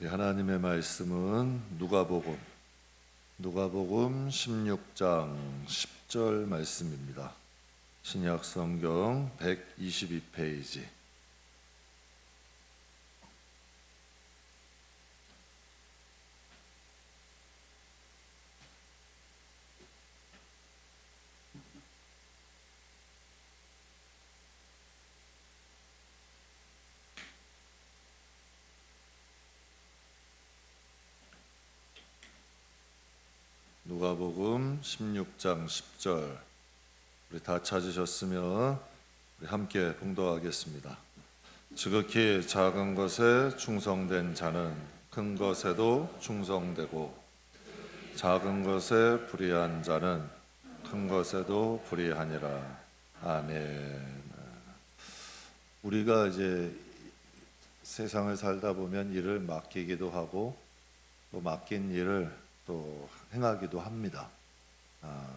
하나님의 말씀은 누가복음 16장 10절 말씀입니다. 신약 성경 122페이지. 누가복음 16장 10절. 우리 다 찾으셨으면 우리 함께 봉독하겠습니다. 지극히 작은 것에 충성된 자는 큰 것에도 충성되고, 작은 것에 불의한 자는 큰 것에도 불의하니라. 아멘. 우리가 이제 세상을 살다 보면 일을 맡기기도 하고 또 맡긴 일을 또 행하기도 합니다.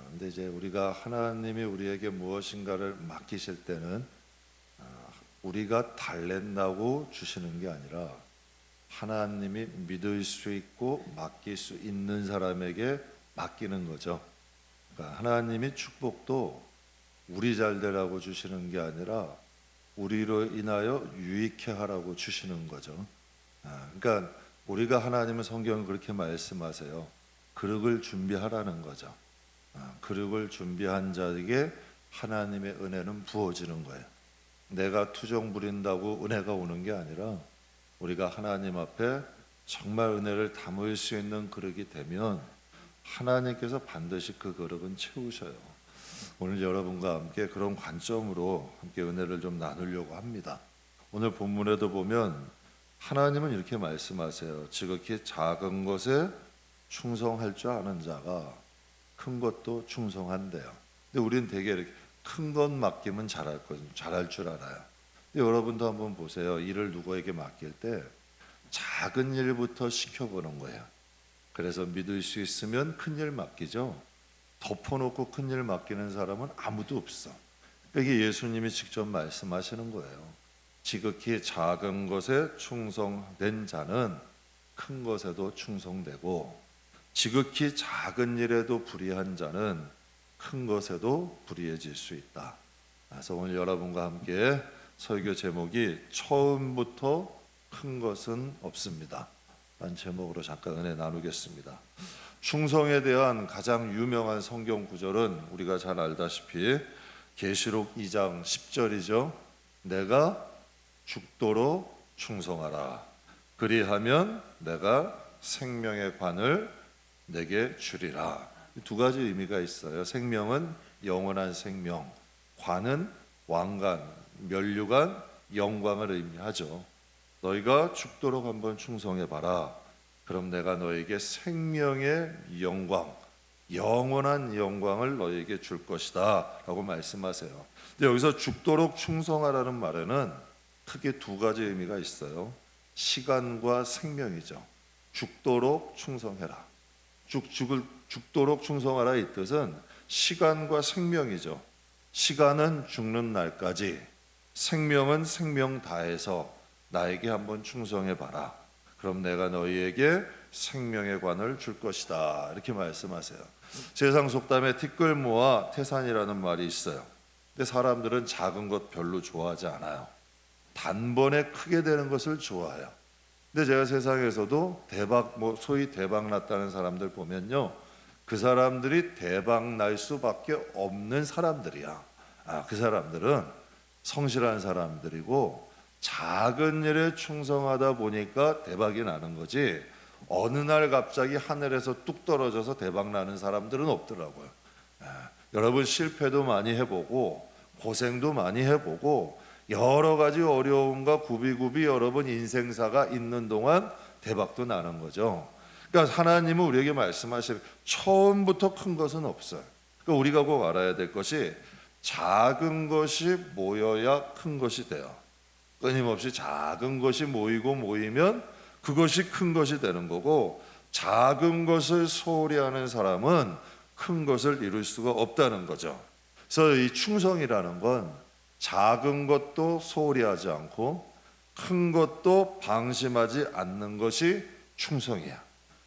근데 이제 우리가 하나님이 우리에게 무엇인가를 맡기실 때는 우리가 달랜다고 주시는 게 아니라 하나님이 믿을 수 있고 맡길 수 있는 사람에게 맡기는 거죠. 그러니까 하나님이 축복도 우리 잘 되라고 주시는 게 아니라 우리로 인하여 유익해 하라고 주시는 거죠. 그러니까 우리가 하나님은 성경을 그렇게 말씀하세요. 그릇을 준비하라는 거죠. 그릇을 준비한 자에게 하나님의 은혜는 부어지는 거예요. 내가 투정 부린다고 은혜가 오는 게 아니라 우리가 하나님 앞에 정말 은혜를 담을 수 있는 그릇이 되면 하나님께서 반드시 그 그릇은 채우셔요. 오늘 여러분과 함께 그런 관점으로 함께 은혜를 좀 나누려고 합니다. 오늘 본문에도 보면 하나님은 이렇게 말씀하세요. 지극히 작은 것에 충성할 줄 아는 자가 큰 것도 충성한대요. 근데 우리는 되게 이렇게 큰 것 맡기면 잘할 줄 알아요. 근데 여러분도 한번 보세요. 일을 누구에게 맡길 때 작은 일부터 시켜보는 거예요. 그래서 믿을 수 있으면 큰 일 맡기죠. 덮어놓고 큰 일 맡기는 사람은 아무도 없어. 이게 예수님이 직접 말씀하시는 거예요. 지극히 작은 것에 충성된 자는 큰 것에도 충성되고, 지극히 작은 일에도 불의한 자는 큰 것에도 불의해질 수 있다. 그래서 오늘 여러분과 함께 설교 제목이 처음부터 큰 것은 없습니다 라는 제목으로 잠깐 은혜 나누겠습니다. 충성에 대한 가장 유명한 성경 구절은 우리가 잘 알다시피 계시록 2장 10절이죠. 내가 죽도록 충성하라. 그리하면 내가 생명의 관을 내게 주리라. 두 가지 의미가 있어요. 생명은 영원한 생명, 관은 왕관, 면류관, 영광을 의미하죠. 너희가 죽도록 한번 충성해봐라. 그럼 내가 너에게 생명의 영광, 영원한 영광을 너에게 줄 것이다 라고 말씀하세요. 근데 여기서 죽도록 충성하라는 말에는 크게 두 가지 의미가 있어요. 시간과 생명이죠. 죽도록 충성해라. 죽도록 충성하라 이 뜻은 시간과 생명이죠. 시간은 죽는 날까지, 생명은 생명 다해서 나에게 한번 충성해봐라. 그럼 내가 너희에게 생명의 관을 줄 것이다. 이렇게 말씀하세요. 세상 속담에 티끌모아 태산이라는 말이 있어요. 근데 사람들은 작은 것 별로 좋아하지 않아요. 단번에 크게 되는 것을 좋아해요. 근데 제가 세상에서도 소위 대박 났다는 사람들 보면요, 그 사람들이 대박 날 수밖에 없는 사람들이야. 그 사람들은 성실한 사람들이고 작은 일에 충성하다 보니까 대박이 나는 거지, 어느 날 갑자기 하늘에서 뚝 떨어져서 대박 나는 사람들은 없더라고요. 여러분 실패도 많이 해보고 고생도 많이 해보고 여러 가지 어려움과 구비구비 여러분 인생사가 있는 동안 대박도 나는 거죠. 그러니까 하나님은 우리에게 말씀하시는 처음부터 큰 것은 없어요. 그러니까 우리가 꼭 알아야 될 것이 작은 것이 모여야 큰 것이 돼요. 끊임없이 작은 것이 모이면 그것이 큰 것이 되는 거고, 작은 것을 소홀히 하는 사람은 큰 것을 이룰 수가 없다는 거죠. 그래서 이 충성이라는 건 작은 것도 소홀히 하지 않고 큰 것도 방심하지 않는 것이 충성이야.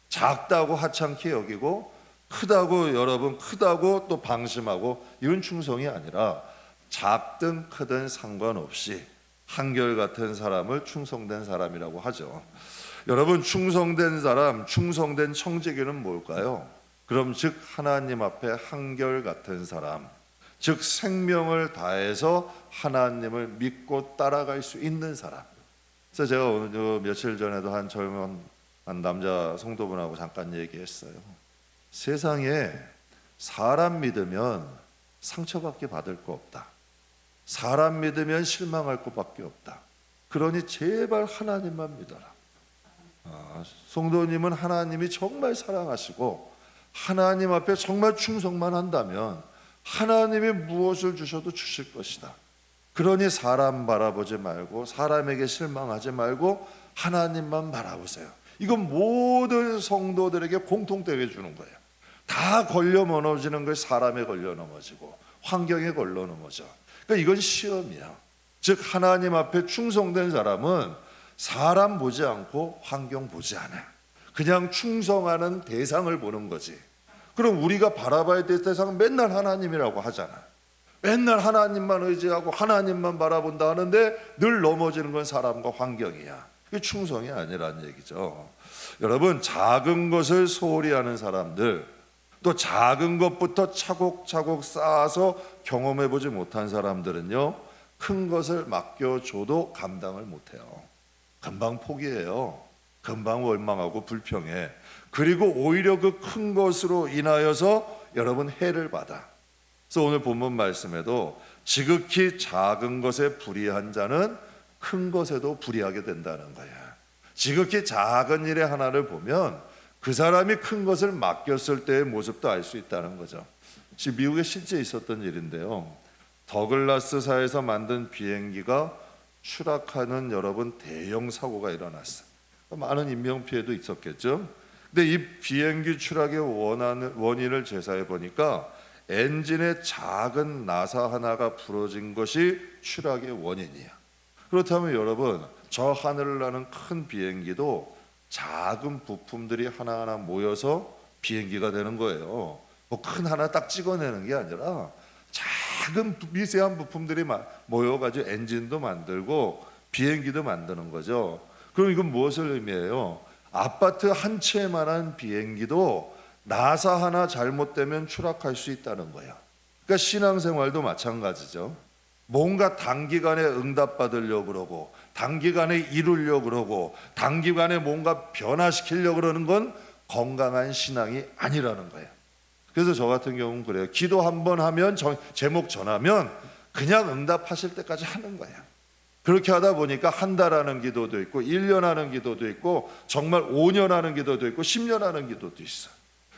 작다고 하찮게 여기고 크다고 여러분 크다고 또 방심하고 이건 충성이 아니라 작든 크든 상관없이 한결같은 사람을 충성된 사람이라고 하죠. 여러분 충성된 사람, 충성된 청지기는 뭘까요? 그럼 즉 하나님 앞에 한결같은 사람, 즉 생명을 다해서 하나님을 믿고 따라갈 수 있는 사람. 그래서 제가 오늘 며칠 전에도 한 젊은 한 남자 성도분하고 잠깐 얘기했어요. 세상에 사람 믿으면 상처받게 받을 거 없다. 사람 믿으면 실망할 것밖에 없다. 그러니 제발 하나님만 믿어라. 성도님은 하나님이 정말 사랑하시고 하나님 앞에 정말 충성만 한다면 하나님이 무엇을 주셔도 주실 것이다. 그러니 사람 바라보지 말고 사람에게 실망하지 말고 하나님만 바라보세요. 이건 모든 성도들에게 공통되게 주는 거예요. 다 걸려 넘어지는 것이 사람에 걸려 넘어지고 환경에 걸려 넘어져. 그러니까 이건 시험이야. 즉 하나님 앞에 충성된 사람은 사람 보지 않고 환경 보지 않아. 그냥 충성하는 대상을 보는 거지. 그럼 우리가 바라봐야 될 대상은 맨날 하나님이라고 하잖아. 맨날 하나님만 의지하고 하나님만 바라본다 하는데 늘 넘어지는 건 사람과 환경이야. 그게 충성이 아니라는 얘기죠. 여러분 작은 것을 소홀히 하는 사람들, 또 작은 것부터 차곡차곡 쌓아서 경험해보지 못한 사람들은요, 큰 것을 맡겨줘도 감당을 못해요. 금방 포기해요. 금방 원망하고 불평해. 그리고 오히려 그 큰 것으로 인하여서 여러분 해를 받아. 그래서 오늘 본문 말씀에도 지극히 작은 것에 불의한 자는 큰 것에도 불의하게 된다는 거야. 지극히 작은 일의 하나를 보면 그 사람이 큰 것을 맡겼을 때의 모습도 알 수 있다는 거죠. 지금 미국에 실제 있었던 일인데요. 더글라스사에서 만든 비행기가 추락하는 여러분 대형 사고가 일어났어요. 많은 인명피해도 있었겠죠. 근데 이 비행기 추락의 원인을 조사해 보니까 엔진의 작은 나사 하나가 부러진 것이 추락의 원인이야. 그렇다면 여러분 저 하늘을 나는 큰 비행기도 작은 부품들이 하나하나 모여서 비행기가 되는 거예요. 뭐 큰 하나 딱 찍어내는 게 아니라 작은 미세한 부품들이 모여가지고 엔진도 만들고 비행기도 만드는 거죠. 그럼 이건 무엇을 의미해요? 아파트 한 채만한 비행기도 나사 하나 잘못되면 추락할 수 있다는 거예요. 그러니까 신앙생활도 마찬가지죠. 뭔가 단기간에 응답받으려고 그러고 단기간에 이루려고 그러고 단기간에 뭔가 변화시키려고 그러는 건 건강한 신앙이 아니라는 거예요. 그래서 저 같은 경우는 그래요. 기도 한번 하면 제목 전하면 그냥 응답하실 때까지 하는 거예요. 그렇게 하다 보니까 한 달 하는 기도도 있고 1년 하는 기도도 있고 정말 5년 하는 기도도 있고 10년 하는 기도도 있어요.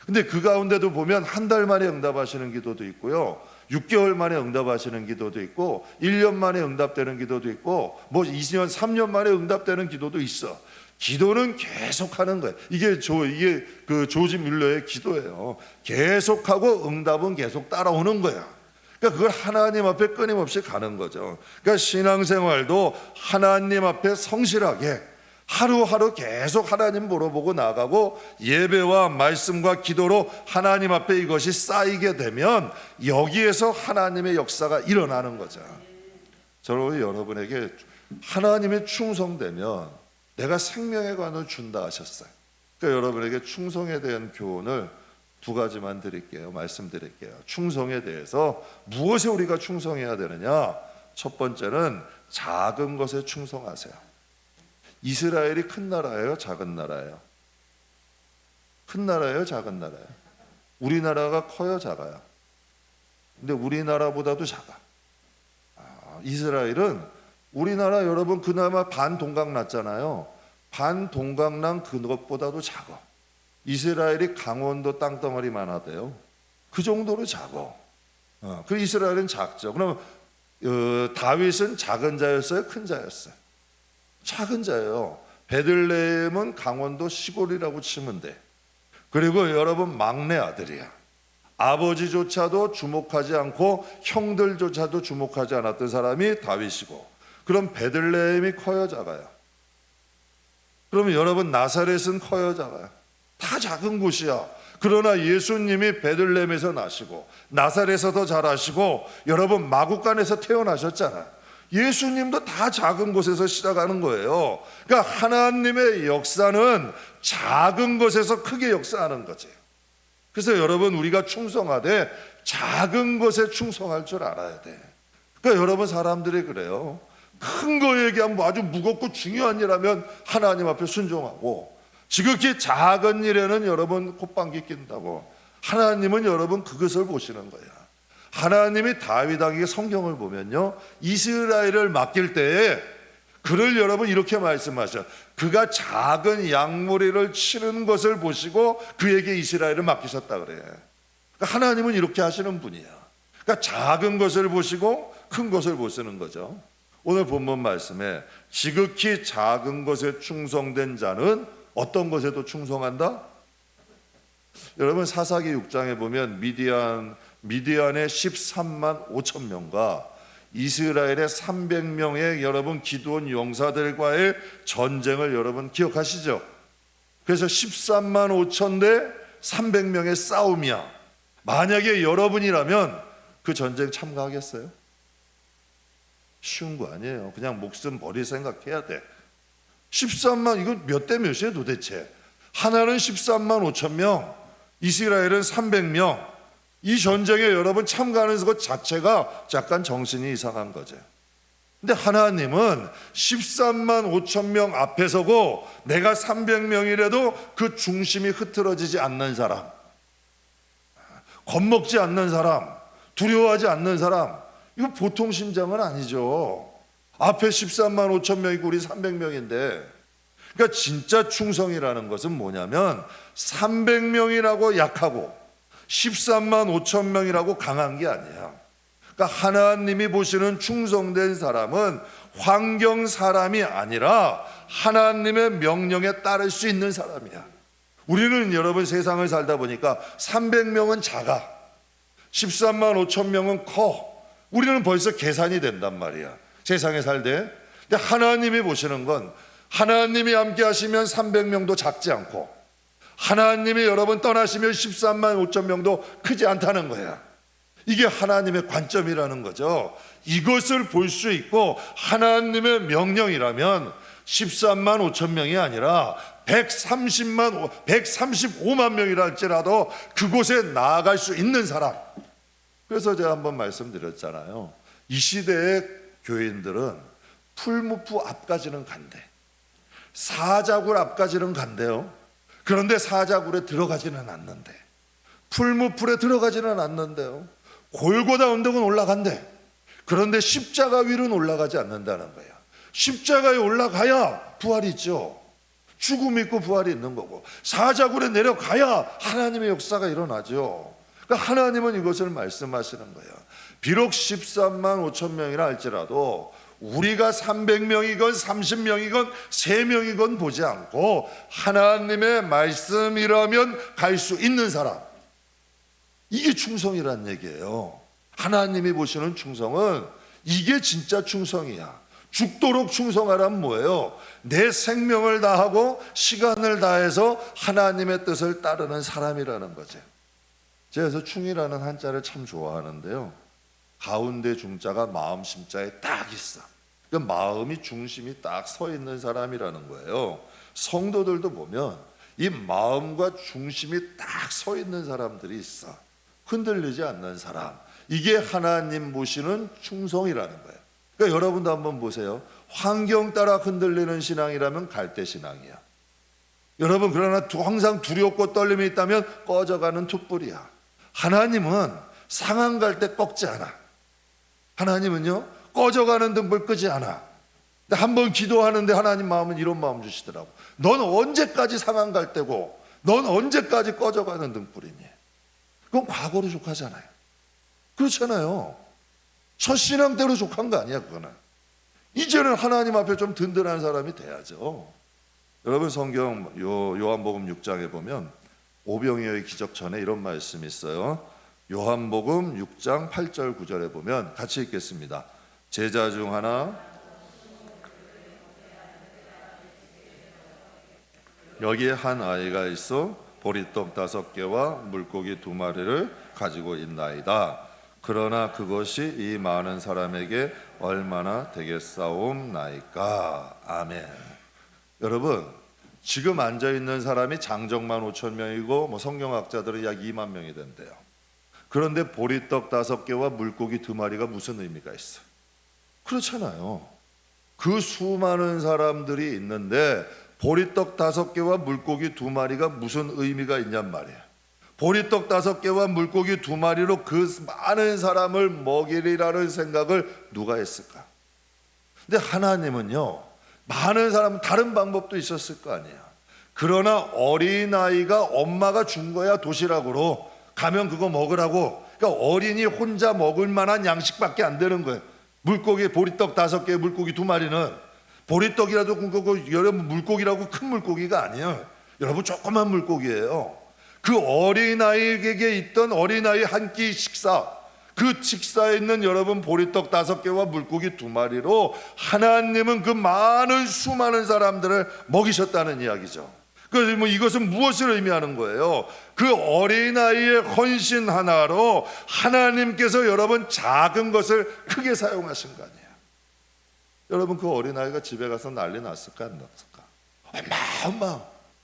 근데 그 가운데도 보면 한 달 만에 응답하시는 기도도 있고요, 6개월 만에 응답하시는 기도도 있고 1년 만에 응답되는 기도도 있고 뭐 2년 3년 만에 응답되는 기도도 있어. 기도는 계속하는 거예요. 이게 그 조지 뮬러의 기도예요. 계속하고 응답은 계속 따라오는 거야. 그러니까 그걸 하나님 앞에 끊임없이 가는 거죠. 그러니까 신앙생활도 하나님 앞에 성실하게 하루하루 계속 하나님 물어보고 나가고 예배와 말씀과 기도로 하나님 앞에 이것이 쌓이게 되면 여기에서 하나님의 역사가 일어나는 거죠. 저는 여러분에게 하나님의 충성되면 내가 생명의 관을 준다 하셨어요. 그러니까 여러분에게 충성에 대한 교훈을 두 가지만 드릴게요. 말씀드릴게요. 충성에 대해서 무엇에 우리가 충성해야 되느냐? 첫 번째는 작은 것에 충성하세요. 이스라엘이 큰 나라예요? 작은 나라예요? 큰 나라예요? 작은 나라예요? 우리나라가 커요? 작아요? 근데 우리나라보다도 작아. 이스라엘은 우리나라 여러분 그나마 반동강 났잖아요. 반동강난 그것보다도 작아. 이스라엘이 강원도 땅덩어리만 하대요. 그 정도로 작아. 그 이스라엘은 작죠. 그럼 다윗은 작은 자였어요? 큰 자였어요? 작은 자예요. 베들레헴은 강원도 시골이라고 치면 돼. 그리고 여러분 막내 아들이야. 아버지조차도 주목하지 않고 형들조차도 주목하지 않았던 사람이 다윗이고, 그럼 베들레헴이 커요, 작아요? 그러면 여러분 나사렛은 커요, 작아요? 다 작은 곳이야. 그러나 예수님이 베들레헴에서 나시고 나사렛에서 자라시고 여러분 마구간에서 태어나셨잖아요. 예수님도 다 작은 곳에서 시작하는 거예요. 그러니까 하나님의 역사는 작은 것에서 크게 역사하는 거지. 그래서 여러분 우리가 충성하되 작은 것에 충성할 줄 알아야 돼. 그러니까 여러분 사람들이 그래요. 큰 거 얘기하면 뭐 아주 무겁고 중요한 일하면 하나님 앞에 순종하고, 지극히 작은 일에는 여러분 콧방귀 낀다고. 하나님은 여러분 그것을 보시는 거야. 하나님이 다윗에게 성경을 보면요, 이스라엘을 맡길 때에 그를 여러분 이렇게 말씀하셔. 그가 작은 양무리를 치는 것을 보시고 그에게 이스라엘을 맡기셨다 그래. 그러니까 하나님은 이렇게 하시는 분이야. 그러니까 작은 것을 보시고 큰 것을 보시는 거죠. 오늘 본문 말씀에 지극히 작은 것에 충성된 자는 어떤 것에도 충성한다? 여러분 사사기 6장에 보면 미디안의 13만 5천 명과 이스라엘의 300명의 여러분 기드온 용사들과의 전쟁을 여러분 기억하시죠? 그래서 13만 5천 대 300명의 싸움이야. 만약에 여러분이라면 그 전쟁 참가하겠어요? 쉬운 거 아니에요. 그냥 목숨 버릴 생각해야 돼. 13만, 이건 몇 대 몇이에요 도대체? 하나는 13만 5천 명, 이스라엘은 300명. 이 전쟁에 여러분 참가하는 것 자체가 약간 정신이 이상한 거죠. 근데 하나님은 13만 5천 명 앞에 서고 내가 300명이라도 그 중심이 흐트러지지 않는 사람, 겁먹지 않는 사람, 두려워하지 않는 사람, 이거 보통 심장은 아니죠. 앞에 13만 5천 명이고 우리 300명인데. 그러니까 진짜 충성이라는 것은 뭐냐면 300명이라고 약하고 13만 5천 명이라고 강한 게 아니야. 그러니까 하나님이 보시는 충성된 사람은 환경 사람이 아니라 하나님의 명령에 따를 수 있는 사람이야. 우리는 여러분 세상을 살다 보니까 300명은 작아, 13만 5천 명은 커. 우리는 벌써 계산이 된단 말이야, 세상에 살때. 근데 하나님이 보시는 건 하나님이 함께 하시면 300명도 작지 않고 하나님이 여러분 떠나시면 13만 5천 명도 크지 않다는 거야. 이게 하나님의 관점이라는 거죠. 이것을 볼 수 있고 하나님의 명령이라면 13만 5천 명이 아니라 135만 명이라 할지라도 그곳에 나아갈 수 있는 사람. 그래서 제가 한번 말씀드렸잖아요. 이 시대의 교인들은 풀무프 앞까지는 간대. 사자굴 앞까지는 간대요. 그런데 사자굴에 들어가지는 않는데, 풀무풀에 들어가지는 않는데요. 골고다 언덕은 올라간대. 그런데 십자가 위로는 올라가지 않는다는 거예요. 십자가에 올라가야 부활이 있죠. 죽음이 있고 부활이 있는 거고, 사자굴에 내려가야 하나님의 역사가 일어나죠. 그러니까 하나님은 이것을 말씀하시는 거예요. 비록 13만 5천 명이라 할지라도 우리가 300명이건 30명이건 3명이건 보지 않고 하나님의 말씀이라면 갈 수 있는 사람, 이게 충성이란 얘기예요. 하나님이 보시는 충성은 이게 진짜 충성이야. 죽도록 충성하란 뭐예요? 내 생명을 다하고 시간을 다해서 하나님의 뜻을 따르는 사람이라는 거죠. 제가 그래서 충이라는 한자를 참 좋아하는데요, 가운데 중자가 마음 심자에 딱 있어. 그 마음이 중심이 딱 서 있는 사람이라는 거예요. 성도들도 보면 이 마음과 중심이 딱 서 있는 사람들이 있어. 흔들리지 않는 사람, 이게 하나님 보시는 충성이라는 거예요. 그러니까 여러분도 한번 보세요. 환경 따라 흔들리는 신앙이라면 갈대 신앙이야. 여러분, 그러나 항상 두렵고 떨림이 있다면 꺼져가는 툭불이야. 하나님은 상한 갈 때 꺾지 않아. 하나님은요, 꺼져가는 등불 끄지 않아. 근데 한번 기도하는데 하나님 마음은 이런 마음 주시더라고. 넌 언제까지 상한 갈 때고 넌 언제까지 꺼져가는 등불이니? 그건 과거로 족하잖아요. 그렇잖아요. 첫 신앙 때로 족한 거 아니야 그거는. 이제는 하나님 앞에 좀 든든한 사람이 돼야죠. 여러분 성경 요한복음 6장에 보면 오병이어의 기적 전에 이런 말씀이 있어요. 요한복음 6장 8절 9절에 보면 같이 읽겠습니다. 제자 중 하나 여기에 한 아이가 있어 보리떡 5개와 물고기 2마리를 가지고 있나이다. 그러나 그것이 이 많은 사람에게 얼마나 되겠사옵나이까. 아멘. 여러분, 지금 앉아있는 사람이 장정만 5천 명이고 성경학자들은 약 2만 명이 된대요. 그런데 보리떡 5개와 물고기 2마리가 무슨 의미가 있어? 그렇잖아요. 그 수많은 사람들이 있는데 보리떡 5개와 물고기 2마리가 무슨 의미가 있냔 말이에요. 보리떡 5개와 물고기 2마리로 그 많은 사람을 먹이리라는 생각을 누가 했을까? 근데 하나님은요, 많은 사람은 다른 방법도 있었을 거 아니에요. 그러나 어린아이가 엄마가 준 거야, 도시락으로 가면 그거 먹으라고. 그러니까 어린이 혼자 먹을 만한 양식밖에 안 되는 거예요. 물고기 보리떡 5개, 물고기 2마리는 보리떡이라도 여러분 물고기라고 큰 물고기가 아니에요. 여러분 조그만 물고기예요. 그 어린아이에게 있던 어린아이 한 끼 식사, 그 식사에 있는 여러분 보리떡 5개와 물고기 2마리로 하나님은 그 많은 수많은 사람들을 먹이셨다는 이야기죠. 그래서 이것은 무엇을 의미하는 거예요? 그 어린아이의 헌신 하나로 하나님께서 여러분 작은 것을 크게 사용하신 거 아니에요. 여러분, 그 어린아이가 집에 가서 난리 났을까 안 났을까?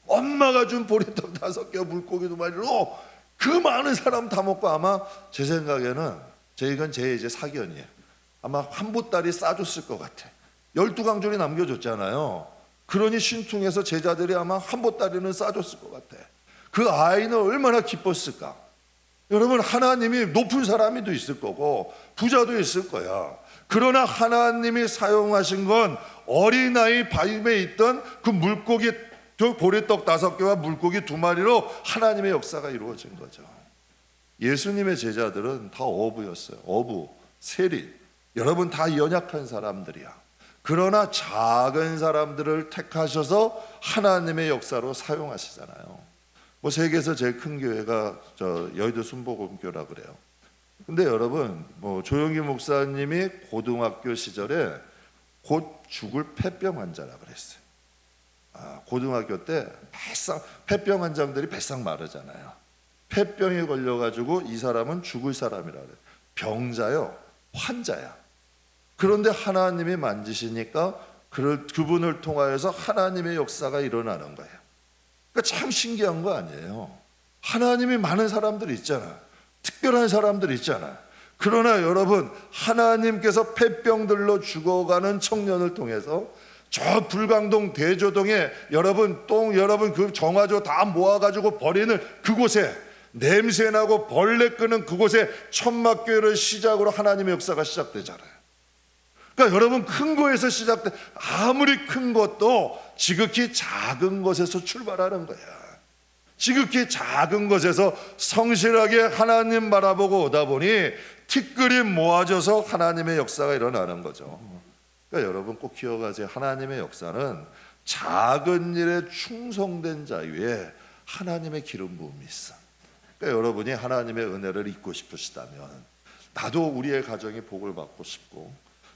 엄마가 준 보리떡 5개와 물고기 2마리로 그 많은 사람 다 먹고, 아마 제 생각에는 이건 제 이제 사견이에요. 아마 한 보따리 싸줬을 것 같아. 12강줄이 남겨줬잖아요. 그러니 신통해서 제자들이 아마 한 보따리는 싸줬을 것 같아. 그 아이는 얼마나 기뻤을까? 여러분, 하나님이 높은 사람이도 있을 거고 부자도 있을 거야. 그러나 하나님이 사용하신 건 어린아이 밤에 있던 그 물고기 보리떡 5개와 물고기 2마리로 하나님의 역사가 이루어진 거죠. 예수님의 제자들은 다 어부였어요. 어부, 세리. 여러분 다 연약한 사람들이야. 그러나 작은 사람들을 택하셔서 하나님의 역사로 사용하시잖아요. 세계에서 제일 큰 교회가 여의도 순복음교라 그래요. 근데 여러분, 조영기 목사님이 고등학교 시절에 곧 죽을 폐병 환자라 그랬어요. 고등학교 때 폐병 환자들이 배싹 마르잖아요. 폐병에 걸려가지고 이 사람은 죽을 사람이라 그래요. 병자요, 환자야. 그런데 하나님이 만지시니까 그분을 통하여서 하나님의 역사가 일어나는 거예요. 그러니까 참 신기한 거 아니에요. 하나님이 많은 사람들이 있잖아요. 특별한 사람들이 있잖아요. 그러나 여러분, 하나님께서 폐병들로 죽어가는 청년을 통해서 저 불광동 대조동에 여러분 그 정화조 다 모아가지고 버리는 그곳에, 냄새나고 벌레 끄는 그곳에 천막교회를 시작으로 하나님의 역사가 시작되잖아요. 그러니까 여러분, 큰 거에서 시작돼. 아무리 큰 것도 지극히 작은 것에서 출발하는 거야. 지극히 작은 것에서 성실하게 하나님 바라보고 오다 보니 티끌이 모아져서 하나님의 역사가 일어나는 거죠. 그러니까 여러분 꼭 기억하세요. 하나님의 역사는 작은 일에 충성된 자 위에 하나님의 기름 부음이 있어. 그러니까 여러분이 하나님의 은혜를 잊고 싶으시다면, 나도 우리의 가정이 복을 받고 싶고,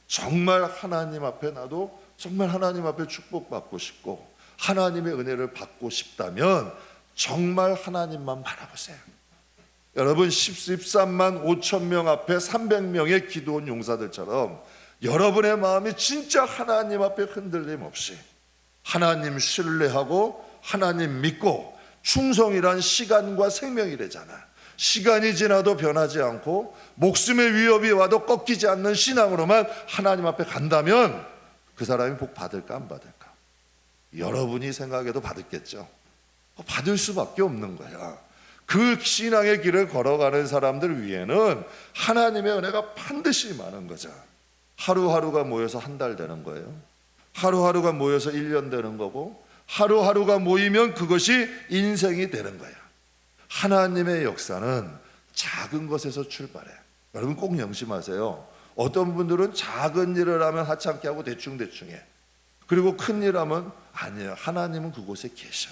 정말 하나님 앞에 나도 정말 하나님 앞에 축복받고 싶고 하나님의 은혜를 받고 싶다면 정말 하나님만 바라보세요. 여러분, 13만 5천 명 앞에 300명의 기도원 용사들처럼 여러분의 마음이 진짜 하나님 앞에 흔들림 없이 하나님 신뢰하고 하나님 믿고, 충성이란 시간과 생명이래잖아. 시간이 지나도 변하지 않고 목숨의 위협이 와도 꺾이지 않는 신앙으로만 하나님 앞에 간다면 그 사람이 복 받을까 안 받을까? 여러분이 생각해도 받았겠죠. 받을 수밖에 없는 거야. 그 신앙의 길을 걸어가는 사람들 위에는 하나님의 은혜가 반드시 많은 거죠. 하루하루가 모여서 한 달 되는 거예요. 하루하루가 모여서 1년 되는 거고, 하루하루가 모이면 그것이 인생이 되는 거야. 하나님의 역사는 작은 것에서 출발해. 여러분 꼭 명심하세요. 어떤 분들은 작은 일을 하면 하찮게 하고 대충대충 해. 그리고 큰 일 하면 아니에요. 하나님은 그곳에 계셔.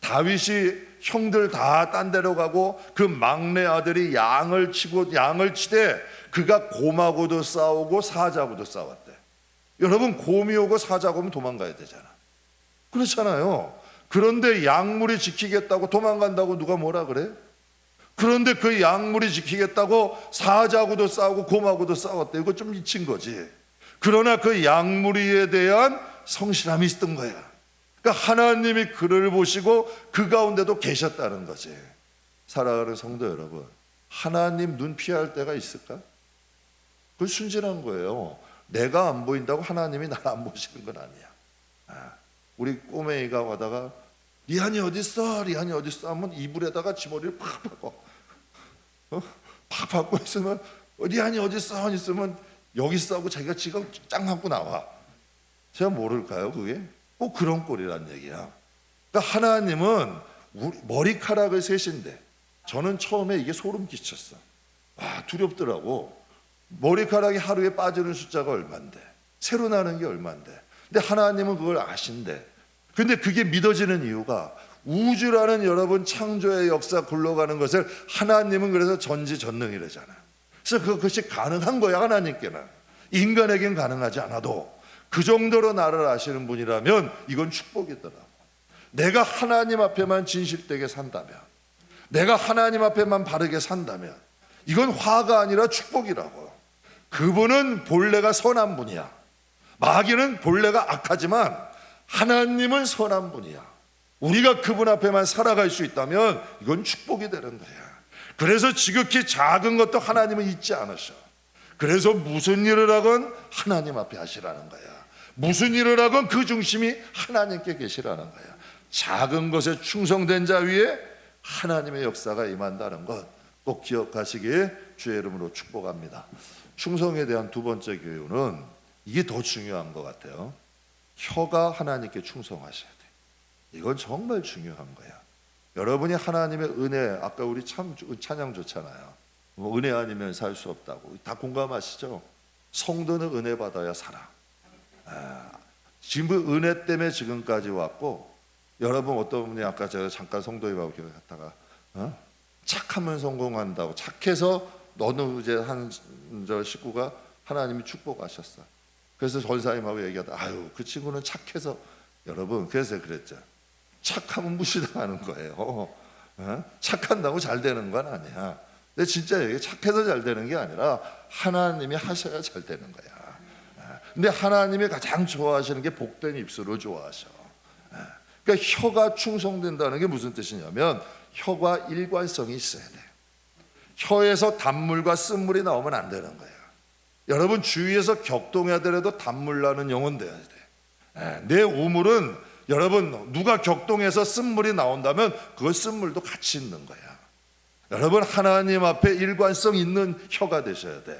다윗이 형들 다 딴 데로 가고 그 막내 아들이 양을 치되 그가 곰하고도 싸우고 사자하고도 싸웠대. 여러분, 곰이 오고 사자가 오면 도망가야 되잖아. 그렇잖아요. 그런데 약물이 지키겠다고 도망간다고 누가 뭐라 그래? 그런데 그 약물이 지키겠다고 사자하고도 싸우고 곰하고도 싸웠대. 이거 좀 미친 거지. 그러나 그 약물이에 대한 성실함이 있었던 거야. 그러니까 하나님이 그를 보시고 그 가운데도 계셨다는 거지. 사랑하는 성도 여러분, 하나님 눈 피할 때가 있을까? 그건 순진한 거예요. 내가 안 보인다고 하나님이 나를 안 보시는 건 아니야. 우리 꼬맹이가 와다가 리안이 어딨어? 리안이 어딨어? 하면 이불에다가 지 머리를 팍 박고 팍 박고 있으면 리안이 어딨어? 있으면 여기 있어 하고 자기가 지금 짱 하고 나와. 제가 모를까요 그게? 꼭 그런 꼴이란 얘기야. 그러니까 하나님은 우리 머리카락을 세신데, 저는 처음에 이게 소름 끼쳤어. 와, 두렵더라고. 머리카락이 하루에 빠지는 숫자가 얼만데, 새로 나는 게 얼만데. 근데 하나님은 그걸 아신대. 근데 그게 믿어지는 이유가, 우주라는 여러분 창조의 역사 굴러가는 것을 하나님은 그래서 전지전능이래잖아. 그래서 그것이 가능한 거야. 하나님께는. 인간에겐 가능하지 않아도 그 정도로 나를 아시는 분이라면 이건 축복이더라고. 내가 하나님 앞에만 진실되게 산다면, 내가 하나님 앞에만 바르게 산다면 이건 화가 아니라 축복이라고. 그분은 본래가 선한 분이야. 마귀는 본래가 악하지만 하나님은 선한 분이야. 우리가 그분 앞에만 살아갈 수 있다면 이건 축복이 되는 거야. 그래서 지극히 작은 것도 하나님은 잊지 않으셔. 그래서 무슨 일을 하건 하나님 앞에 하시라는 거야. 무슨 일을 하건 그 중심이 하나님께 계시라는 거야. 작은 것에 충성된 자 위에 하나님의 역사가 임한다는 것 꼭 기억하시기에 주의 이름으로 축복합니다. 충성에 대한 두 번째 교훈은 이게 더 중요한 것 같아요. 혀가 하나님께 충성하셔야 돼. 이건 정말 중요한 거야. 여러분이 하나님의 은혜, 아까 우리 참 찬양 좋잖아요. 뭐 은혜 아니면 살 수 없다고. 다 공감하시죠? 성도는 은혜 받아야 살아. 지금 은혜 때문에 지금까지 왔고, 여러분 어떤 분이 아까 제가 잠깐 성도님하고 갔다가 착하면 성공한다고, 착해서 너는 이제 한 저 식구가 하나님이 축복하셨어. 그래서 전사님하고 얘기하다, 아유 그 친구는 착해서, 여러분 그래서 그랬죠. 착하면 무시당하는 거예요. 착한다고 잘 되는 건 아니야. 근데 진짜 이게 착해서 잘 되는 게 아니라 하나님이 하셔야 잘 되는 거야. 근데 하나님이 가장 좋아하시는 게 복된 입술을 좋아하셔. 그러니까 혀가 충성된다는 게 무슨 뜻이냐면 혀가 일관성이 있어야 돼. 혀에서 단물과 쓴물이 나오면 안 되는 거야. 여러분 주위에서 격동하더라도 단물 나는 영혼 돼야 돼. 내 우물은 여러분 누가 격동해서 쓴물이 나온다면 그 쓴물도 같이 있는 거야. 여러분 하나님 앞에 일관성 있는 혀가 되셔야 돼.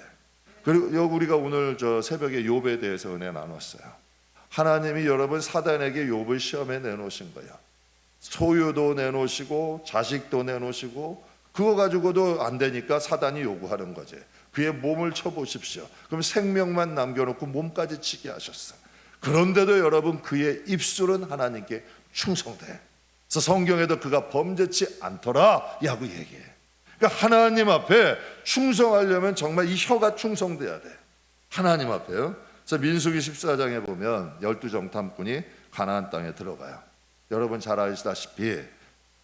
그리고 우리가 오늘 저 새벽에 욥에 대해서 은혜 나눴어요. 하나님이 여러분 사단에게 욥을 시험에 내놓으신 거야. 소유도 내놓으시고 자식도 내놓으시고, 그거 가지고도 안 되니까 사단이 요구하는 거지. 그의 몸을 쳐보십시오. 그럼 생명만 남겨놓고 몸까지 치게 하셨어. 그런데도 여러분 그의 입술은 하나님께 충성돼. 그래서 성경에도 그가 범죄치 않더라 라고 얘기해. 그러니까 하나님 앞에 충성하려면 정말 이 혀가 충성돼야 돼. 하나님 앞에요. 그래서 민수기 14장에 보면 12정탐꾼이 가나안 땅에 들어가요. 여러분 잘 아시다시피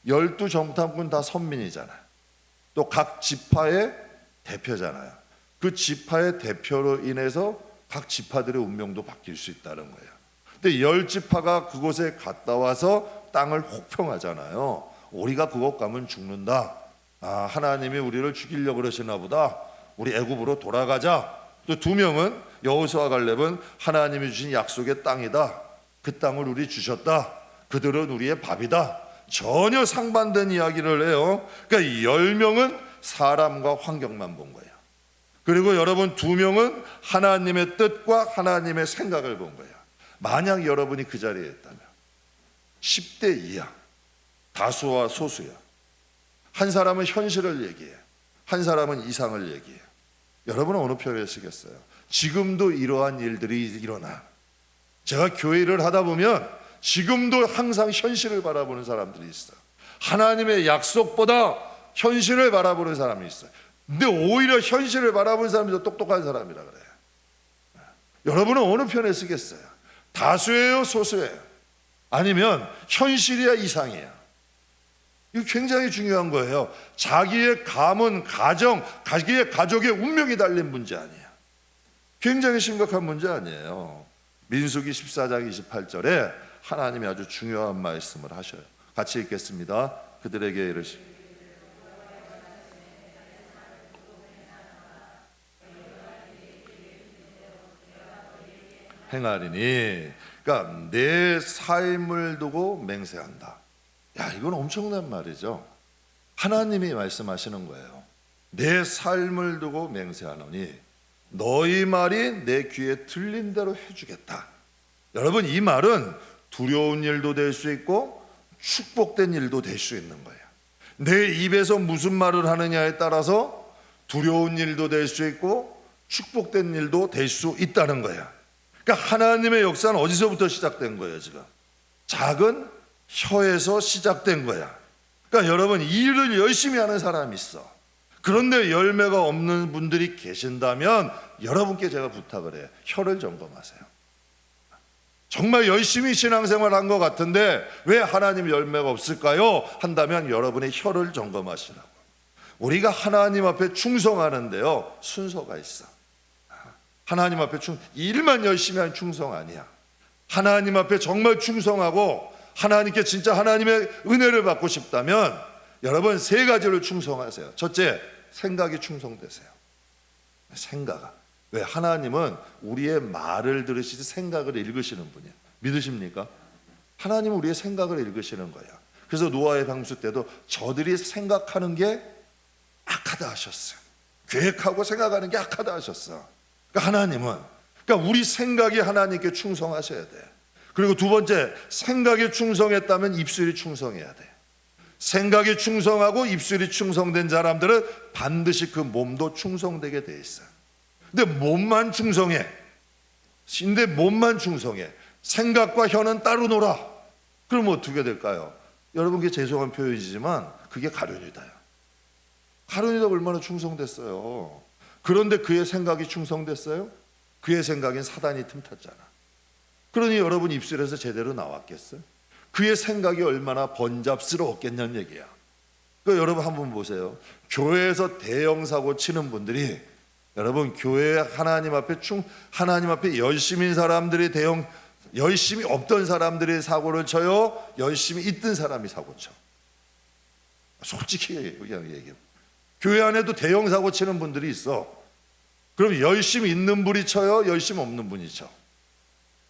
12정탐꾼 다 선민이잖아요. 또 각 지파의 대표잖아요. 그 지파의 대표로 인해서 각 지파들의 운명도 바뀔 수 있다는 거예요. 근데 10지파가 그곳에 갔다 와서 땅을 혹평하잖아요. 우리가 그곳 가면 죽는다. 하나님이 우리를 죽이려고 그러시나 보다. 우리 애굽으로 돌아가자. 또 2명은 여호수아 갈렙은 하나님이 주신 약속의 땅이다. 그 땅을 우리 주셨다. 그들은 우리의 밥이다. 전혀 상반된 이야기를 해요. 그러니까 10명은 사람과 환경만 본 거예요. 그리고 여러분 2명은 하나님의 뜻과 하나님의 생각을 본 거예요. 만약 여러분이 그 자리에 있다면 10대 2야. 다수와 소수야. 한 사람은 현실을 얘기해, 한 사람은 이상을 얘기해. 여러분은 어느 편에 쓰겠어요? 지금도 이러한 일들이 일어나. 제가 교회 일을 하다 보면 지금도 항상 현실을 바라보는 사람들이 있어요. 하나님의 약속보다 현실을 바라보는 사람이 있어요. 근데 오히려 현실을 바라보는 사람이 더 똑똑한 사람이라 그래요. 여러분은 어느 편에 쓰겠어요? 다수예요, 소수예요? 아니면 현실이야, 이상이야? 이거 굉장히 중요한 거예요. 자기의 가문, 가정, 자기의 가족의 운명이 달린 문제 아니야. 굉장히 심각한 문제 아니에요. 민수기 14장 28절에 하나님이 아주 중요한 말씀을 하셔요. 같이 읽겠습니다. 그들에게 이르시되 행하리니, 그러니까 내 삶을 두고 맹세한다. 야, 이건 엄청난 말이죠. 하나님이 말씀하시는 거예요. 내 삶을 두고 맹세하노니 너희 말이 내 귀에 들린 대로 해주겠다. 여러분, 이 말은 두려운 일도 될 수 있고 축복된 일도 될 수 있는 거예요. 내 입에서 무슨 말을 하느냐에 따라서 두려운 일도 될 수 있고 축복된 일도 될 수 있다는 거야. 그러니까 하나님의 역사는 어디서부터 시작된 거예요? 지금 작은 혀에서 시작된 거야. 그러니까 여러분, 일을 열심히 하는 사람이 있어. 그런데 열매가 없는 분들이 계신다면 여러분께 제가 부탁을 해요. 혀를 점검하세요. 정말 열심히 신앙생활 한 것 같은데 왜 하나님 열매가 없을까요? 한다면 여러분의 혀를 점검하시라고. 우리가 하나님 앞에 충성하는데요, 순서가 있어. 하나님 앞에 일만 열심히 하는 충성 아니야. 하나님 앞에 정말 충성하고 하나님께 진짜 하나님의 은혜를 받고 싶다면 여러분, 세 가지를 충성하세요. 첫째, 생각이 충성되세요. 생각. 왜? 하나님은 우리의 말을 들으시지 생각을 읽으시는 분이에요. 믿으십니까? 하나님은 우리의 생각을 읽으시는 거야. 그래서 노아의 방수 때도 저들이 생각하는 게 악하다 하셨어요. 계획하고 생각하는 게 악하다 하셨어. 그러니까 하나님은, 그러니까 우리 생각이 하나님께 충성하셔야 돼. 그리고 두 번째, 생각에 충성했다면 입술이 충성해야 돼. 생각에 충성하고 입술이 충성된 사람들은 반드시 그 몸도 충성되게 돼 있어요. 근데 몸만 충성해. 생각과 혀는 따로 놀아. 그럼 어떻게 될까요? 여러분께 죄송한 표현이지만 그게 가룟유다야. 가룟유다가 얼마나 충성됐어요. 그런데 그의 생각이 충성됐어요? 그의 생각엔 사단이 틈탔잖아. 그러니 여러분 입술에서 제대로 나왔겠어요? 그의 생각이 얼마나 번잡스러웠겠냐는 얘기야. 그러니까 여러분 한번 보세요. 교회에서 대형 사고 치는 분들이, 여러분 교회 하나님 앞에 열심인 사람들이 열심히 없던 사람들이 사고를 쳐요? 열심히 있던 사람이 사고 쳐? 솔직히 그냥 얘기해요. 교회 안에도 대형 사고 치는 분들이 있어. 그럼 열심히 있는 분이 쳐요? 열심히 없는 분이 쳐?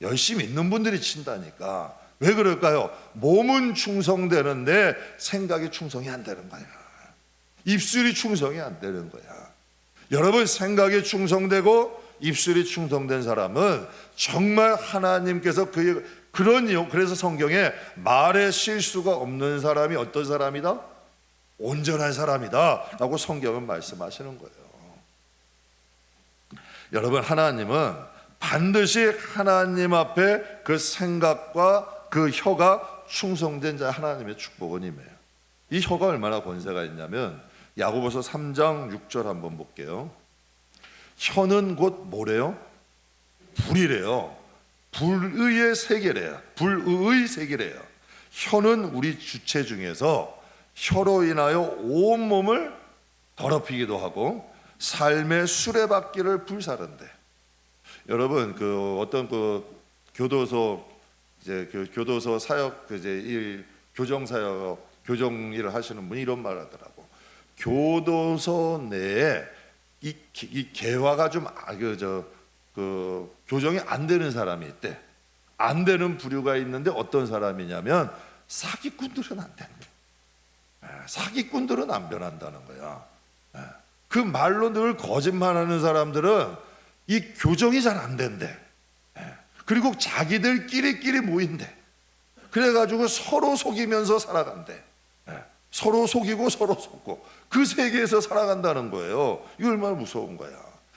열심히 있는 분들이 친다니까. 왜 그럴까요? 몸은 충성되는데 생각이 충성이 안 되는 거야. 입술이 충성이 안 되는 거야. 여러분, 생각이 충성되고 입술이 충성된 사람은 정말 하나님께서 그래서 성경에 말에 실수가 없는 사람이 어떤 사람이다? 온전한 사람이다 라고 성경은 말씀하시는 거예요. 여러분, 하나님은 반드시 하나님 앞에 그 생각과 그 혀가 충성된 자 하나님의 축복은 임해요. 이 혀가 얼마나 권세가 있냐면 야고보서 3장 6절 한번 볼게요. 혀는 곧 뭐래요? 불이래요. 불의의 세계래요. 불의의 세계래요. 혀는 우리 주체 중에서 혀로 인하여 온몸을 더럽히기도 하고 삶의 수레바퀴를 불사른대. 여러분, 어떤 교도소 사역 교정 사역 교정 일을 하시는 분이 이런 말 하더라고. 교도소 내에 이 개화가 좀 교정이 안 되는 사람이 있대. 안 되는 부류가 있는데 어떤 사람이냐면 사기꾼들은 안 된대. 사기꾼들은 안 변한다는 거야. 그 말로 늘 거짓말하는 사람들은 이 교정이 잘 안 된대. 그리고 자기들끼리 모인대. 그래가지고 서로 속이면서 살아간대. 서로 속이고 서로 속고 그 세계에서 살아간다는 거예요. 이거 얼마나 무서운 거야.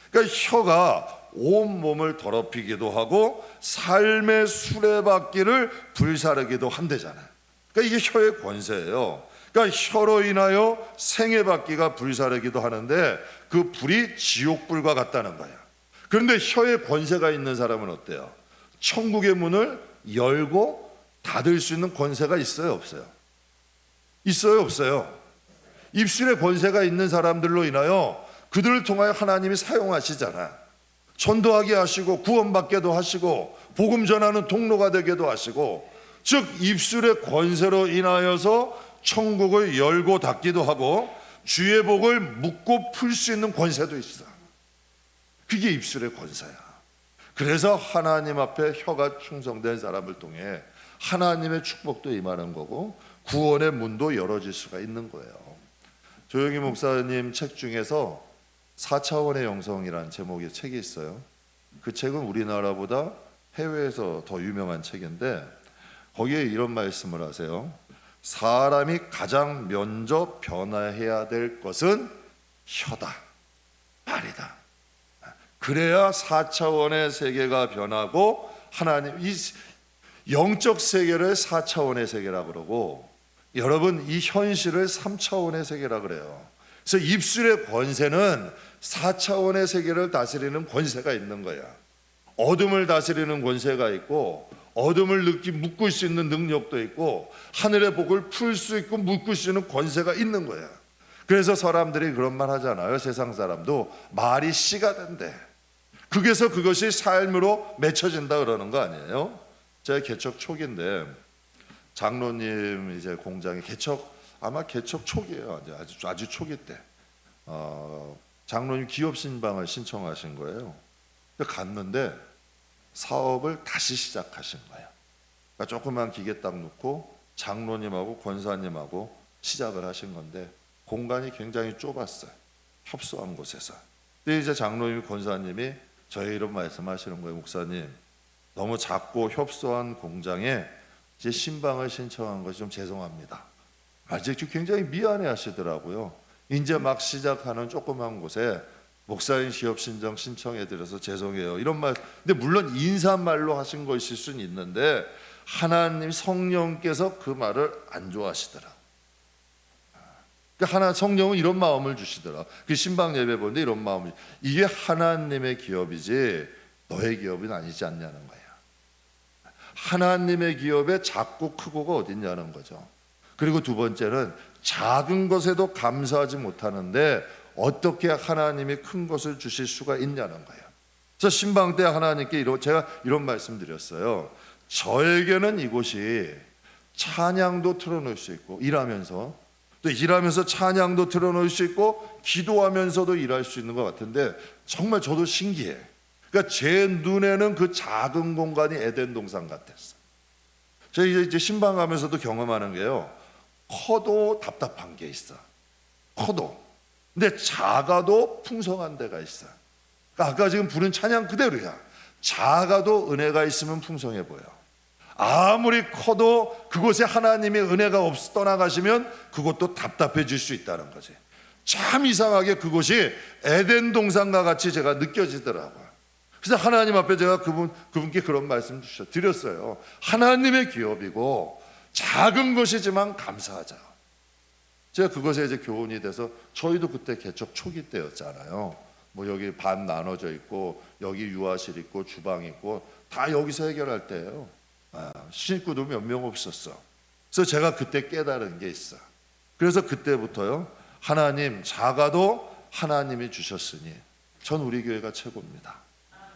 그러니까 혀가 온몸을 더럽히기도 하고 삶의 수레바퀴를 불사르기도 한대잖아요. 그러니까 이게 혀의 권세예요. 그러니까 혀로 인하여 생애바퀴가 불사르기도 하는데 그 불이 지옥불과 같다는 거야. 그런데 혀의 권세가 있는 사람은 어때요? 천국의 문을 열고 닫을 수 있는 권세가 있어요, 없어요? 있어요, 없어요? 입술에 권세가 있는 사람들로 인하여 그들을 통하여 하나님이 사용하시잖아. 전도하게 하시고 구원받게도 하시고 복음 전하는 통로가 되게도 하시고, 즉 입술의 권세로 인하여서 천국을 열고 닫기도 하고 주의 복을 묻고 풀 수 있는 권세도 있어. 그게 입술의 권세야. 그래서 하나님 앞에 혀가 충성된 사람을 통해 하나님의 축복도 임하는 거고 구원의 문도 열어질 수가 있는 거예요. 조영희 목사님 책 중에서 4차원의 영성이라는 제목의 책이 있어요. 그 책은 우리나라보다 해외에서 더 유명한 책인데 거기에 이런 말씀을 하세요. 사람이 가장 먼저 변화해야 될 것은 혀다, 말이다. 그래야 4차원의 세계가 변하고 하나님, 이 영적 세계를 4차원의 세계라 그러고 여러분 이 현실을 3차원의 세계라 그래요. 그래서 입술의 권세는 4차원의 세계를 다스리는 권세가 있는 거야. 어둠을 다스리는 권세가 있고 어둠을 묶을 수 있는 능력도 있고 하늘의 복을 풀 수 있고 묶을 수 있는 권세가 있는 거야. 그래서 사람들이 그런 말 하잖아요. 세상 사람도 말이 씨가 된대. 그래서 그것이 삶으로 맺혀진다 그러는 거 아니에요? 제가 개척 초기인데 장로님 이제 공장에 아마 개척 초기예요. 아주 초기 때 장로님 기업 신방을 신청하신 거예요. 갔는데 사업을 다시 시작하신 거예요. 그러니까 조그만 기계 딱 놓고 장로님하고 권사님하고 시작을 하신 건데 공간이 굉장히 좁았어요. 협소한 곳에서. 근데 이제 장로님 권사님이 저희 이런 말씀하시는 거예요. 목사님, 너무 작고 협소한 공장에 이제 신방을 신청한 것이 좀 죄송합니다. 아직 굉장히 미안해 하시더라고요. 이제 막 시작하는 조그만 곳에 목사님 기업 신청 신청해드려서 죄송해요. 이런 말. 근데 물론 인사말로 하신 것일 수는 있는데 하나님 성령께서 그 말을 안 좋아하시더라. 그러니까 성령은 이런 마음을 주시더라. 그 신방 예배 보는데 이런 마음을, 이게 하나님의 기업이지 너의 기업은 아니지 않냐는 거야. 하나님의 기업에 작고 크고가 어딨냐는 거죠. 그리고 두 번째는 작은 것에도 감사하지 못하는데 어떻게 하나님이 큰 것을 주실 수가 있냐는 거예요. 그래서 신방 때 하나님께 제가 이런 말씀 드렸어요. 저에게는 이곳이 찬양도 틀어놓을 수 있고 일하면서 찬양도 틀어놓을 수 있고 기도하면서도 일할 수 있는 것 같은데 정말 저도 신기해. 그러니까 제 눈에는 그 작은 공간이 에덴 동산 같았어. 제가 이제 신방 가면서도 경험하는 게요. 커도 답답한 게 있어. 커도. 근데 작아도 풍성한 데가 있어. 그러니까 아까 지금 부른 찬양 그대로야. 작아도 은혜가 있으면 풍성해 보여. 아무리 커도 그곳에 하나님의 은혜가 떠나가시면 그것도 답답해질 수 있다는 거지. 참 이상하게 그곳이 에덴 동산과 같이 제가 느껴지더라고요. 그래서 하나님 앞에 제가 그분께 그런 말씀 드렸어요. 하나님의 기업이고 작은 것이지만 감사하자. 제가 그것에 이제 교훈이 돼서 저희도 그때 개척 초기 때였잖아요. 뭐 여기 반 나눠져 있고 여기 유아실 있고 주방 있고 다 여기서 해결할 때예요. 신입구도 몇 명 없었어. 그래서 제가 그때 깨달은 게 있어. 그래서 그때부터요. 하나님 작아도 하나님이 주셨으니 전 우리 교회가 최고입니다.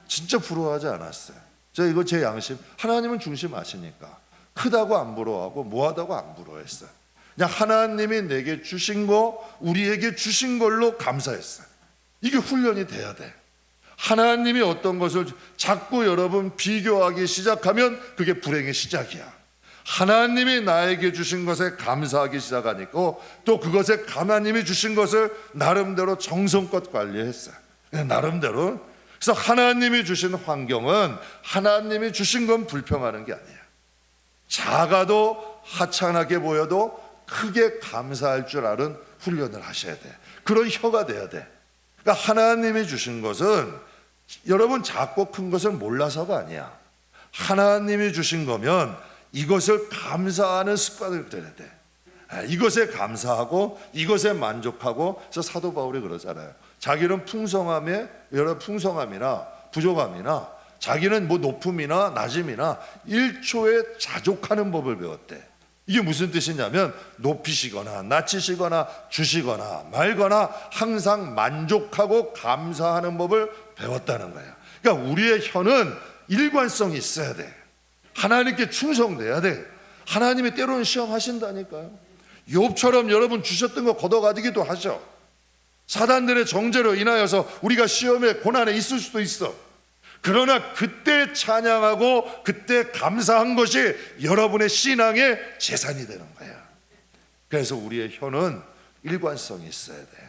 진짜 부러워하지 않았어요. 제가 이거 제 양심. 하나님은 중심 아시니까 크다고 안 부러워하고 뭐하다고 안 부러워했어요. 그냥 하나님이 내게 주신 거, 우리에게 주신 걸로 감사했어요. 이게 훈련이 돼야 돼. 하나님이 어떤 것을 자꾸 여러분 비교하기 시작하면 그게 불행의 시작이야. 하나님이 나에게 주신 것에 감사하기 시작하니까 또 그것에 하나님이 주신 것을 나름대로 정성껏 관리했어요. 나름대로. 그래서 하나님이 주신 환경은 하나님이 주신 건 불평하는 게 아니에요. 작아도 하찮게 보여도 크게 감사할 줄 아는 훈련을 하셔야 돼. 그런 혀가 돼야 돼. 그러니까 하나님이 주신 것은 여러분 작고 큰 것을 몰라서가 아니야. 하나님이 주신 거면 이것을 감사하는 습관을 들여야 돼. 이것에 감사하고 이것에 만족하고. 그래서 사도 바울이 그러잖아요. 자기는 풍성함이나 부족함이나 자기는 뭐 높음이나 낮음이나 1초에 자족하는 법을 배웠대. 이게 무슨 뜻이냐면 높이시거나 낮추시거나 주시거나 말거나 항상 만족하고 감사하는 법을 배웠다는 거야. 그러니까 우리의 혀는 일관성이 있어야 돼. 하나님께 충성돼야 돼. 하나님이 때로는 시험하신다니까요. 욥처럼 여러분 주셨던 거 걷어가지기도 하죠. 사단들의 정죄로 인하여서 우리가 시험에 고난에 있을 수도 있어. 그러나 그때 찬양하고 그때 감사한 것이 여러분의 신앙의 재산이 되는 거야. 그래서 우리의 혀는 일관성이 있어야 돼.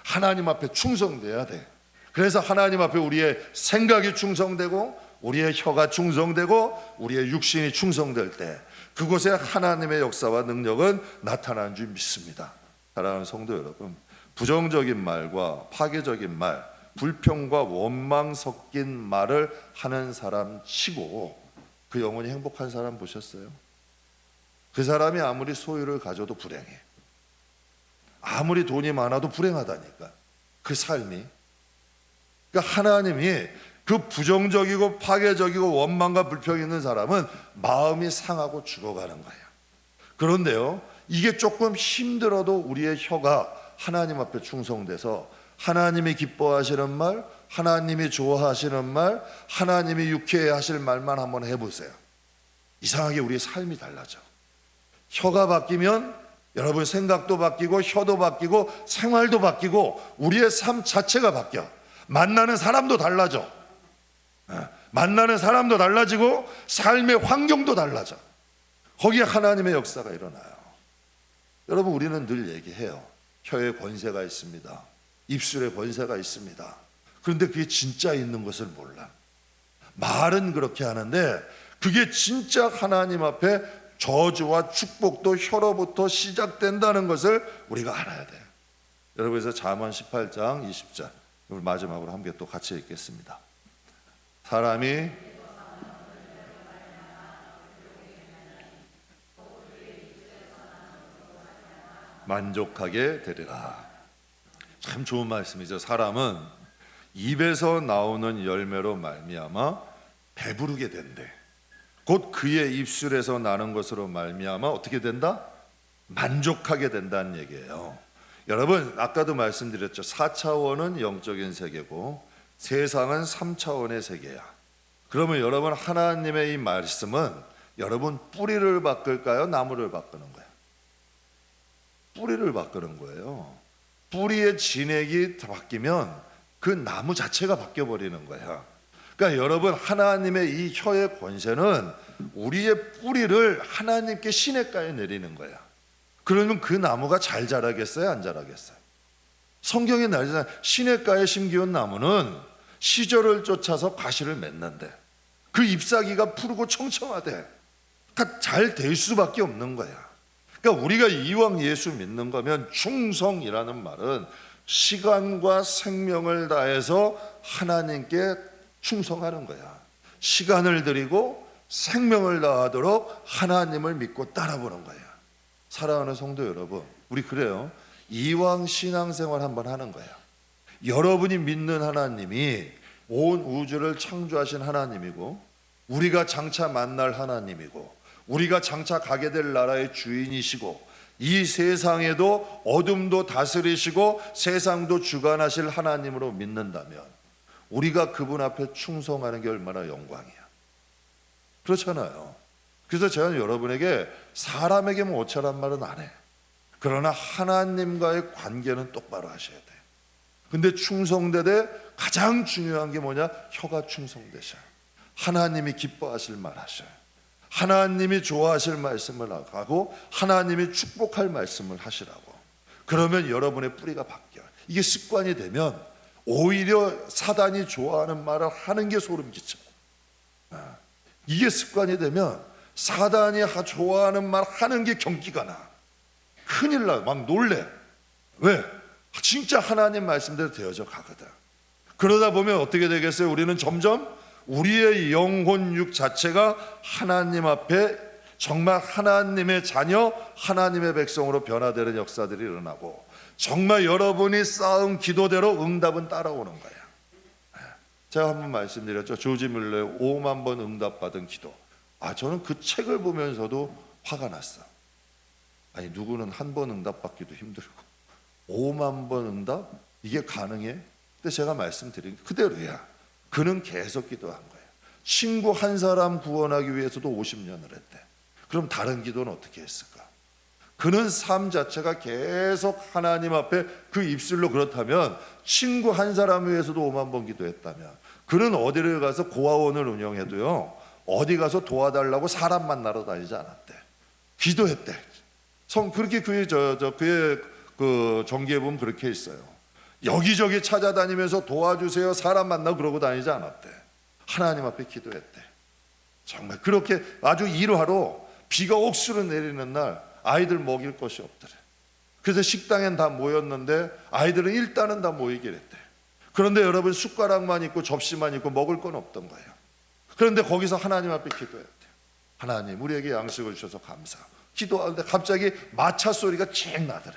하나님 앞에 충성돼야 돼. 그래서 하나님 앞에 우리의 생각이 충성되고 우리의 혀가 충성되고 우리의 육신이 충성될 때 그곳에 하나님의 역사와 능력은 나타나는 줄 믿습니다. 사랑하는 성도 여러분, 부정적인 말과 파괴적인 말, 불평과 원망 섞인 말을 하는 사람 치고 그 영혼이 행복한 사람 보셨어요? 그 사람이 아무리 소유를 가져도 불행해. 아무리 돈이 많아도 불행하다니까. 그 삶이. 그러니까 하나님이 그 부정적이고 파괴적이고 원망과 불평이 있는 사람은 마음이 상하고 죽어가는 거예요. 그런데요, 이게 조금 힘들어도 우리의 혀가 하나님 앞에 충성돼서 하나님이 기뻐하시는 말, 하나님이 좋아하시는 말, 하나님이 유쾌해하실 말만 한번 해보세요. 이상하게 우리의 삶이 달라져. 혀가 바뀌면 여러분 생각도 바뀌고 혀도 바뀌고 생활도 바뀌고 우리의 삶 자체가 바뀌어. 만나는 사람도 달라져. 만나는 사람도 달라지고 삶의 환경도 달라져. 거기에 하나님의 역사가 일어나요. 여러분, 우리는 늘 얘기해요. 혀에 권세가 있습니다. 입술에 권세가 있습니다. 그런데 그게 진짜 있는 것을 몰라. 말은 그렇게 하는데 그게 진짜 하나님 앞에 저주와 축복도 혀로부터 시작된다는 것을 우리가 알아야 돼요. 여러분, 그래서 잠언 18장 20절 우리 마지막으로 함께 또 같이 읽겠습니다. 사람이 만족하게 되리라. 참 좋은 말씀이죠. 사람은 입에서 나오는 열매로 말미암아 배부르게 된대. 곧 그의 입술에서 나는 것으로 말미암아 어떻게 된다? 만족하게 된다는 얘기예요. 여러분, 아까도 말씀드렸죠. 4차원은 영적인 세계고 세상은 3차원의 세계야. 그러면 여러분, 하나님의 이 말씀은 여러분 뿌리를 바꿀까요? 나무를 바꾸는 거예요? 뿌리를 바꾸는 거예요. 뿌리의 진액이 바뀌면 그 나무 자체가 바뀌어버리는 거야. 그러니까 여러분, 하나님의 이 혀의 권세는 우리의 뿌리를 하나님께 시냇가에 내리는 거야. 그러면 그 나무가 잘 자라겠어요? 안 자라겠어요? 성경에 나오잖아요. 시냇가에 심기운 나무는 시절을 쫓아서 과실을 맺는데 그 잎사귀가 푸르고 청청하대. 그러니까 잘 될 수밖에 없는 거야. 그러니까 우리가 이왕 예수 믿는 거면 충성이라는 말은 시간과 생명을 다해서 하나님께 충성하는 거야. 시간을 드리고 생명을 다하도록 하나님을 믿고 따라보는 거야. 사랑하는 성도 여러분, 우리 그래요. 이왕 신앙생활 한번 하는 거야. 여러분이 믿는 하나님이 온 우주를 창조하신 하나님이고 우리가 장차 만날 하나님이고 우리가 장차 가게 될 나라의 주인이시고 이 세상에도 어둠도 다스리시고 세상도 주관하실 하나님으로 믿는다면 우리가 그분 앞에 충성하는 게 얼마나 영광이야. 그렇잖아요. 그래서 제가 여러분에게 사람에게 뭐 어쩌란 말은 안 해. 그러나 하나님과의 관계는 똑바로 하셔야 돼. 근데 충성되되 가장 중요한 게 뭐냐? 혀가 충성되셔요. 하나님이 기뻐하실 말 하셔요. 하나님이 좋아하실 말씀을 하고 하나님이 축복할 말씀을 하시라고. 그러면 여러분의 뿌리가 바뀌어요. 이게 습관이 되면 오히려 사단이 좋아하는 말을 하는 게 소름 끼쳐. 이게 습관이 되면 사단이 좋아하는 말 하는 게 경기가 나. 큰일 나. 막 놀래. 왜? 진짜 하나님 말씀대로 되어져 가거든. 그러다 보면 어떻게 되겠어요? 우리는 점점 우리의 영혼 육 자체가 하나님 앞에 정말 하나님의 자녀, 하나님의 백성으로 변화되는 역사들이 일어나고 정말 여러분이 쌓은 기도대로 응답은 따라오는 거야. 제가 한번 말씀드렸죠. 조지 뮬러의 5만 번 응답받은 기도. 저는 그 책을 보면서도 화가 났어요. 아니, 누구는 한 번 응답받기도 힘들고 5만 번 응답? 이게 가능해? 근데 제가 말씀드린 그대로야. 그는 계속 기도한 거예요. 친구 한 사람 구원하기 위해서도 50년을 했대. 그럼 다른 기도는 어떻게 했을까? 그는 삶 자체가 계속 하나님 앞에 그 입술로, 그렇다면 친구 한 사람 위해서도 5만 번 기도했다면 그는 어디를 가서 고아원을 운영해도요, 어디 가서 도와달라고 사람 만나러 다니지 않았대. 기도했대. 그렇게 그의 그 정기에 보면 그렇게 있어요. 여기저기 찾아다니면서 도와주세요, 사람 만나고 그러고 다니지 않았대. 하나님 앞에 기도했대. 정말 그렇게 아주 일화로 비가 옥수로 내리는 날 아이들 먹일 것이 없더래. 그래서 식당엔 다 모였는데 아이들은 일단은 다 모이기로 했대. 그런데 여러분, 숟가락만 있고 접시만 있고 먹을 건 없던 거예요. 그런데 거기서 하나님 앞에 기도했대. 하나님, 우리에게 양식을 주셔서 감사하고. 기도하는데 갑자기 마차 소리가 쨍 나더래.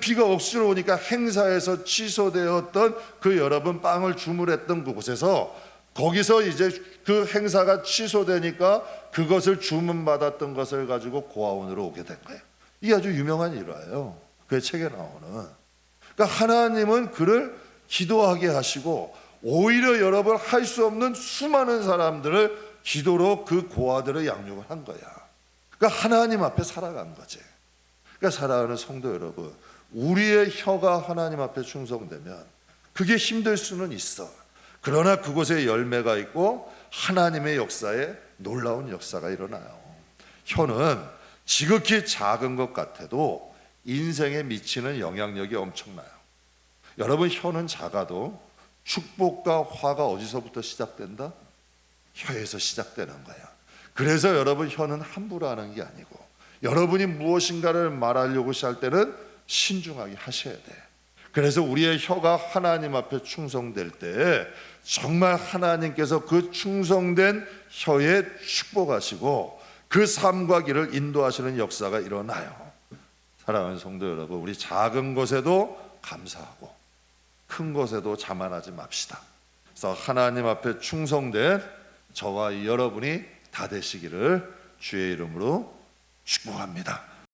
비가 억수로 오니까 행사에서 취소되었던 그 여러분 빵을 주문했던 그곳에서, 거기서 이제 그 행사가 취소되니까 그것을 주문받았던 것을 가지고 고아원으로 오게 된 거예요. 이게 아주 유명한 일화예요. 그 책에 나오는. 그러니까 하나님은 그를 기도하게 하시고, 오히려 여러분 할 수 없는 수많은 사람들을 기도로 그 고아들을 양육을 한 거야. 그러니까 하나님 앞에 살아간 거지. 그러니까 사랑하는 성도 여러분, 우리의 혀가 하나님 앞에 충성되면 그게 힘들 수는 있어. 그러나 그곳에 열매가 있고 하나님의 역사에 놀라운 역사가 일어나요. 혀는 지극히 작은 것 같아도 인생에 미치는 영향력이 엄청나요. 여러분, 혀는 작아도 축복과 화가 어디서부터 시작된다? 혀에서 시작되는 거야. 그래서 여러분, 혀는 함부로 하는 게 아니고, 여러분이 무엇인가를 말하려고 할 때는 신중하게 하셔야 돼. 그래서 우리의 혀가 하나님 앞에 충성될 때 정말 하나님께서 그 충성된 혀에 축복하시고 그 삶과 길을 인도하시는 역사가 일어나요. 사랑하는 성도 여러분, 우리 작은 것에도 감사하고 큰 것에도 자만하지 맙시다. 그래서 하나님 앞에 충성된 저와 여러분이 다 되시기를 주의 이름으로 축복합니다.